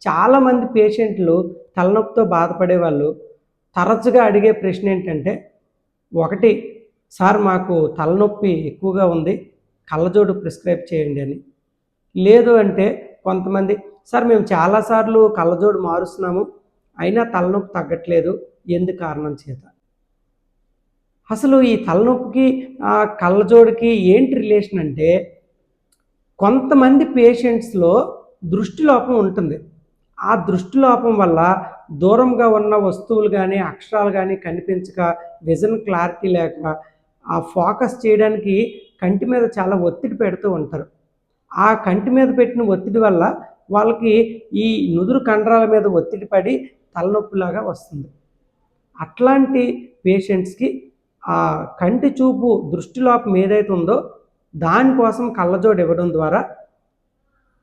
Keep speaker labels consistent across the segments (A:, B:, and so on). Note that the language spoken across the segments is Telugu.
A: చాలామంది పేషెంట్లు తలనొప్పితో బాధపడే వాళ్ళు తరచుగా అడిగే ప్రశ్న ఏంటంటే, ఒకటి సార్ మాకు తలనొప్పి ఎక్కువగా ఉంది, కళ్ళజోడు ప్రిస్క్రైబ్ చేయండి అని. లేదు అంటే కొంతమంది సార్ మేము చాలాసార్లు కళ్ళజోడు మారుస్తున్నాము, అయినా తలనొప్పి తగ్గట్లేదు, ఎందు కారణం చేత? అసలు ఈ తలనొప్పికి కళ్ళజోడుకి ఏంటి రిలేషన్ అంటే, కొంతమంది పేషెంట్స్‌లో దృష్టి లోపం ఉంటుంది. ఆ దృష్టి లోపం వల్ల దూరంగా ఉన్న వస్తువులు గానీ, అక్షరాలు గానీ కనిపించక, విజన్ క్లారిటీ లేక, ఆ ఫోకస్ చేయడానికి కంటి మీద చాలా ఒత్తిడి పెడుతూ ఉంటారు. ఆ కంటి మీద పెట్టిన ఒత్తిడి వల్ల వాళ్ళకి ఈ నుదురు కండరాల మీద ఒత్తిడి పడి తలనొప్పిలాగా వస్తుంది. అట్లాంటి పేషెంట్స్‌కి కంటి చూపు దృష్టి లోపం ఏదైతే ఉందో దానికోసం కళ్ళజోడు ఇవ్వడం ద్వారా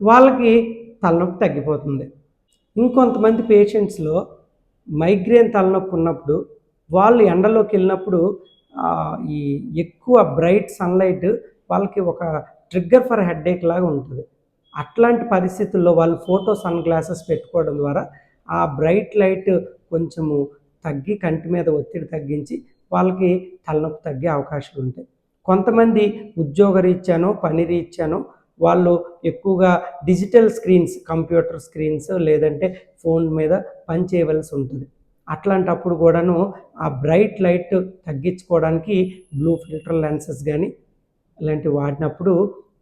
A: వాళ్ళకి తలనొప్పి తగ్గిపోతుంది. ఇంకొంతమంది పేషెంట్స్‌లో మైగ్రేన్ తలనొప్పి ఉన్నప్పుడు వాళ్ళు ఎండలోకి వెళ్ళినప్పుడు ఈ ఎక్కువ బ్రైట్ సన్‌లైట్ వాళ్ళకి ఒక ట్రిగ్గర్ ఫర్ హెడ్‌ఏక్ లాగా ఉంటుంది. అట్లాంటి పరిస్థితుల్లో వాళ్ళు ఫోటో సన్ గ్లాసెస్ పెట్టుకోవడం ద్వారా ఆ బ్రైట్ లైట్ కొంచెము తగ్గి కంటి మీద ఒత్తిడి తగ్గించి వాళ్ళకి తలనొప్పి తగ్గే అవకాశాలు ఉంటాయి. కొంతమంది ఉద్యోగరీత్యానో, పని రీత్యానో వాళ్ళు ఎక్కువగా డిజిటల్ స్క్రీన్స్, కంప్యూటర్ స్క్రీన్స్ లేదంటే ఫోన్ మీద పని చేయవలసి ఉంటుంది. అట్లాంటప్పుడు కూడాను ఆ బ్రైట్ లైట్ తగ్గించుకోవడానికి బ్లూ ఫిల్టర్ లెన్సెస్ కానీ ఇలాంటివి వాడినప్పుడు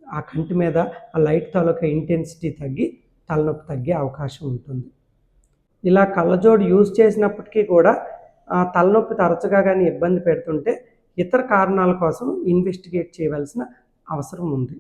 A: ఆ కంటి మీద ఆ లైట్ తాలూకా ఇంటెన్సిటీ తగ్గి తలనొప్పి తగ్గే అవకాశం ఉంటుంది. ఇలా కళ్ళజోడు యూజ్ చేసినప్పటికీ కూడా తలనొప్పి తరచుగా కానీ ఇబ్బంది పెడుతుంటే ఇతర కారణాల కోసం ఇన్వెస్టిగేట్ చేయవలసిన అవసరం ఉంది.